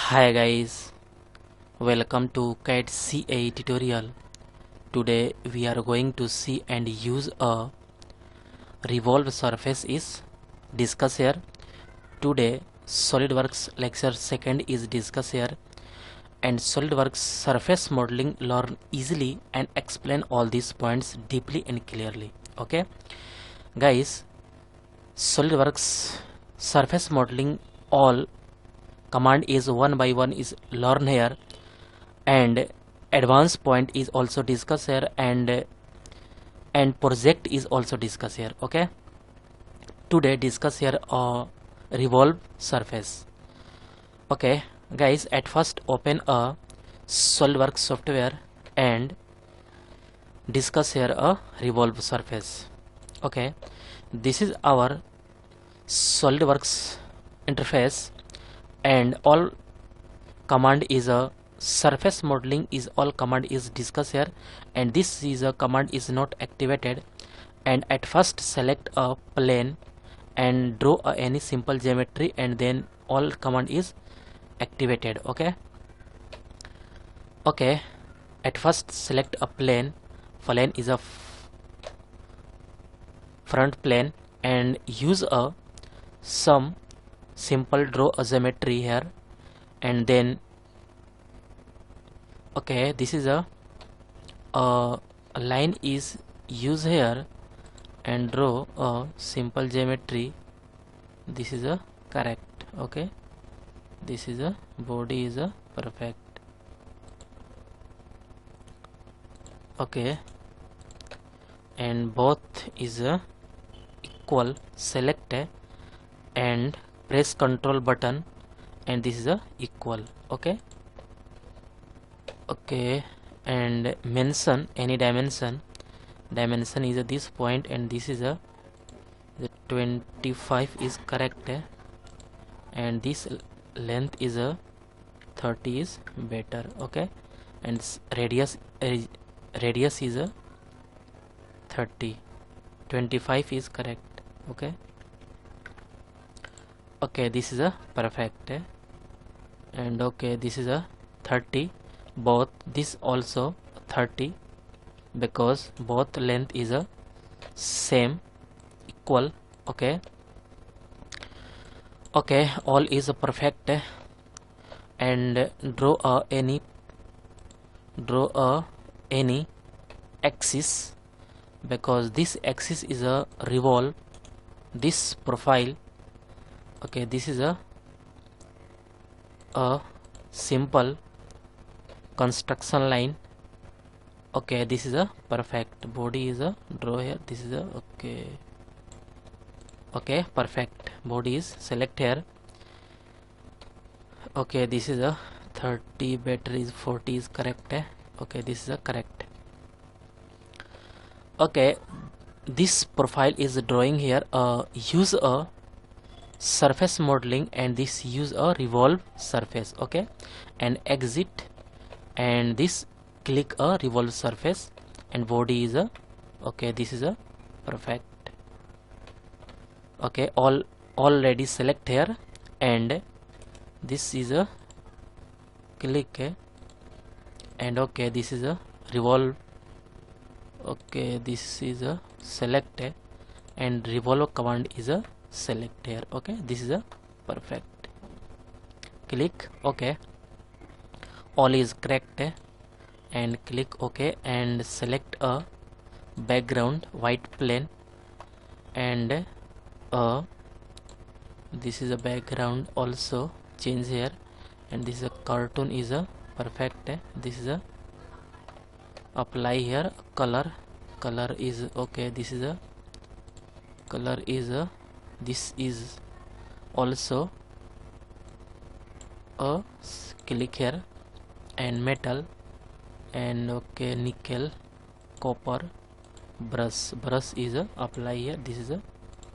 Hi guys, welcome to CAD CA tutorial. Today we are going to see and use a revolve surface is discuss here. Today Solidworks lecture second is discuss here, and Solidworks surface modeling learn easily and explain all these points deeply and clearly. Okay guys, Solidworks surface modeling all command is one by one is learn here, and advanced point is also discussed here, and project is also discussed here. Okay, today discuss here a revolve surface. Okay guys, at first open a Solidworks software and discuss here a revolve surface. Okay, this is our Solidworks interface, and all command is a surface modeling is all command is discussed here, and this is a command is not activated. And at first select a plane and draw any simple geometry, and then all command is activated. Okay, at first select a plane is a front plane, and use a some simple draw a geometry here, and then okay, this is a line is used here, and draw a simple geometry. This is a correct. Okay, this is a body is a perfect. Okay, and both is a equal. Select and press Ctrl button, and this is a equal. Okay, and mention any dimension is this point, and this is a the 25 is correct, and this length is a 30 is better. Okay, and radius is a 30, 25 is correct. Okay, this is a perfect, and okay, this is a 30, both this also 30, because both length is a same equal. Okay, all is a perfect, and draw any axis, because this axis is a revolve this profile. Okay, this is a simple construction line. Okay, this is a perfect. Body is a draw here. This is a okay perfect. Body is select here. Okay, this is a 30, better is 40 is correct. Okay, this is a correct. Okay, this profile is drawing here. Use a surface modeling, and this use a revolve surface. Okay, and exit, and this click a revolve surface, and body is a okay, this is a perfect. Okay, already select here, and this is a click, and okay, this is a revolve. Okay, this is a select, and revolve command is a select here. Okay, this is a perfect. Click OK, all is correct, and click OK, and select a background white plane, and this is a background also change here, and this is a cartoon is a perfect. This is a apply here color is okay, this is a color is a this is also a click here, and metal, and okay, nickel, copper, brush is a apply here. This is a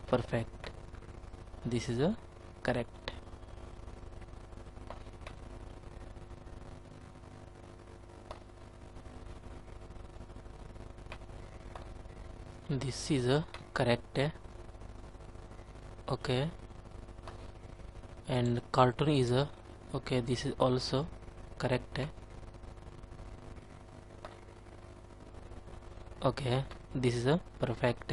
perfect. This is a correct. This is a correct. Okay, and cartoon is a Okay, this is also correct. Okay, this is a perfect.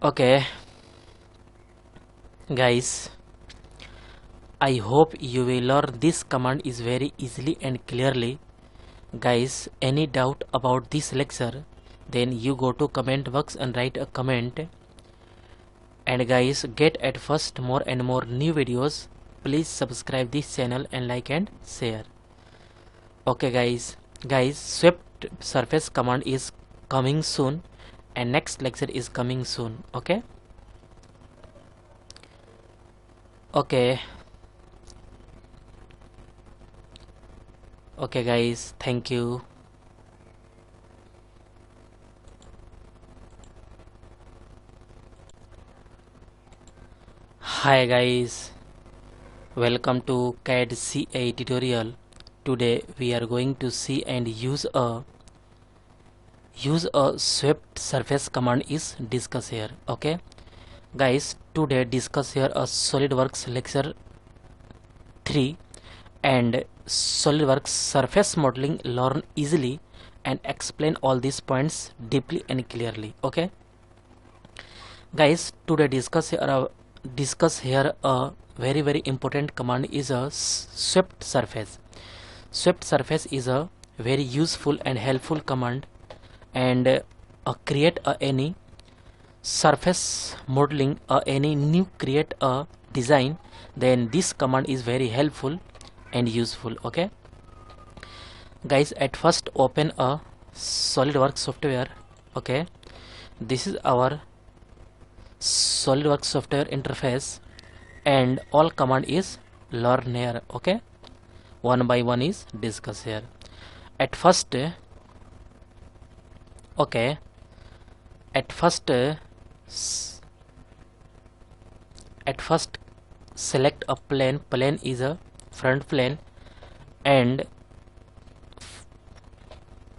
Okay, guys, I hope you will learn this command is very easily and clearly. Guys, any doubt about this lecture, then you go to comment box and write a comment. And guys, get at first more and more new videos. Please subscribe this channel and like and share. Okay guys, swept surface command is coming soon, and next lecture is coming soon. Okay, okay guys, thank you. Hi guys, welcome to CAD CA tutorial. Today we are going to see and use a swept surface command is discuss here. Okay guys, today discuss here a SolidWorks lecture 3 and SolidWorks surface modeling, learn easily and explain all these points deeply and clearly. Okay guys, today discuss here a very important command is a swept surface. Swept surface is a very useful and helpful command, and create any surface modeling, any new create a design, then this command is very helpful and useful. Okay guys, at first open a SolidWorks software. Okay, this is our SolidWorks software interface, and all command is learn here. Okay, one by one is discuss here. At first okay, at first select a plane. Plane is a front plane, and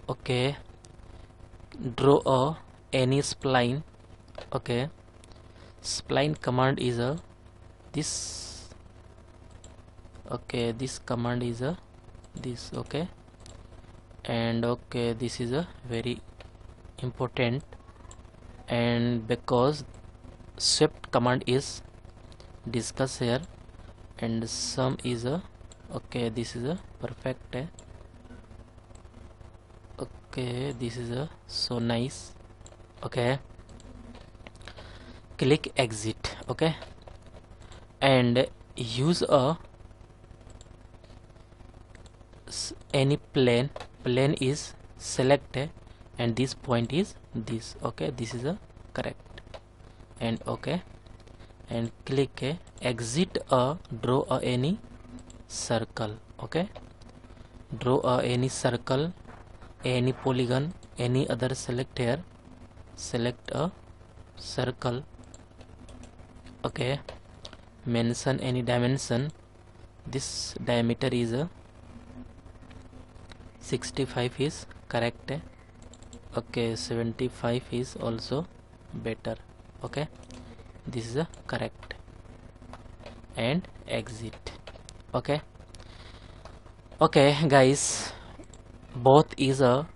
okay, draw a any spline. Okay, spline command is a this. Okay, this command is a this. Okay, and okay, this is a very important, and because swept command is discuss here, and some is a okay, this is a perfect. Okay, this is a so nice. Okay, click exit. Okay, and use a any plane is selected, and this point is this. Okay, this is a correct, and okay, and click exit draw any circle. Okay, draw any circle, any polygon, any other select here, select a circle. Okay, mention any dimension. This diameter is a 65 is correct. Okay, 75 is also better. Okay, this is a correct, and exit. Okay guys, both is a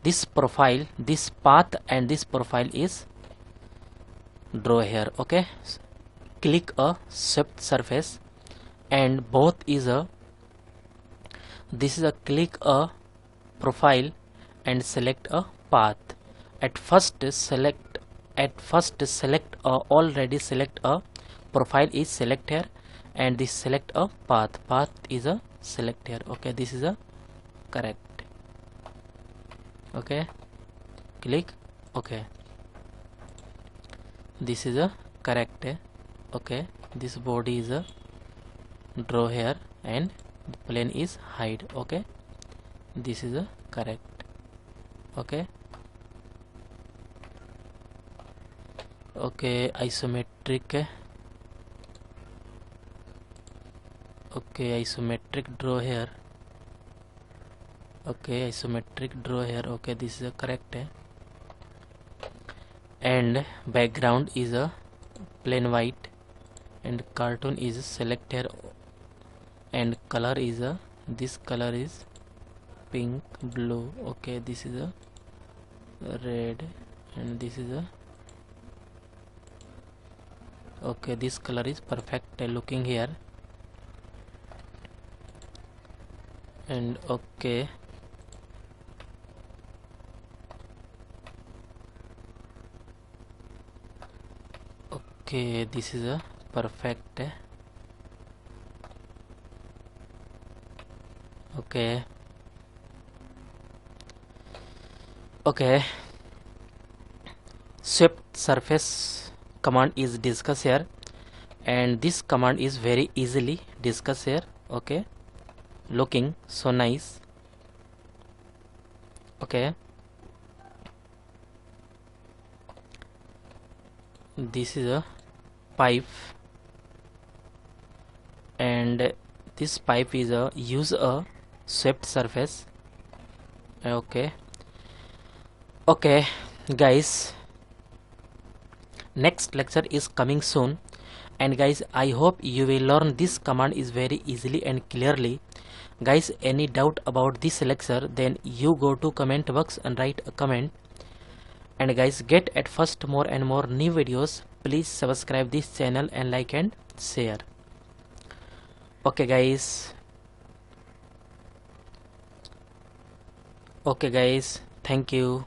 this profile, this path and this profile is draw here. Okay, click a swept surface, and both is a this is a click a profile and select a path. At first select already select a profile is select here, and this select a path is a select here. Okay, this is a correct. Okay, click okay, this is a correct. Okay, this body is a draw here, and the plane is hide. Okay, this is a correct. Okay, okay, isometric. Okay, isometric draw here. Okay, isometric draw here. Okay, this is a correct, and background is a plain white, and cartoon is selected, and color is a this color is pink, blue. Okay, this is a red, and this is a okay, this color is perfect looking here. And okay, okay, this is a perfect. Okay, okay, swept surface command is discussed here, and this command is very easily discussed here. Okay, looking so nice. Okay, this is a pipe, and this pipe is a use a swept surface. Okay, okay guys, next lecture is coming soon, and guys, I hope you will learn this command is very easily and clearly. Guys, any doubt about this lecture, then you go to comment box and write a comment. And guys, get at first more and more new videos. Please subscribe this channel and like and share. Okay guys, thank you.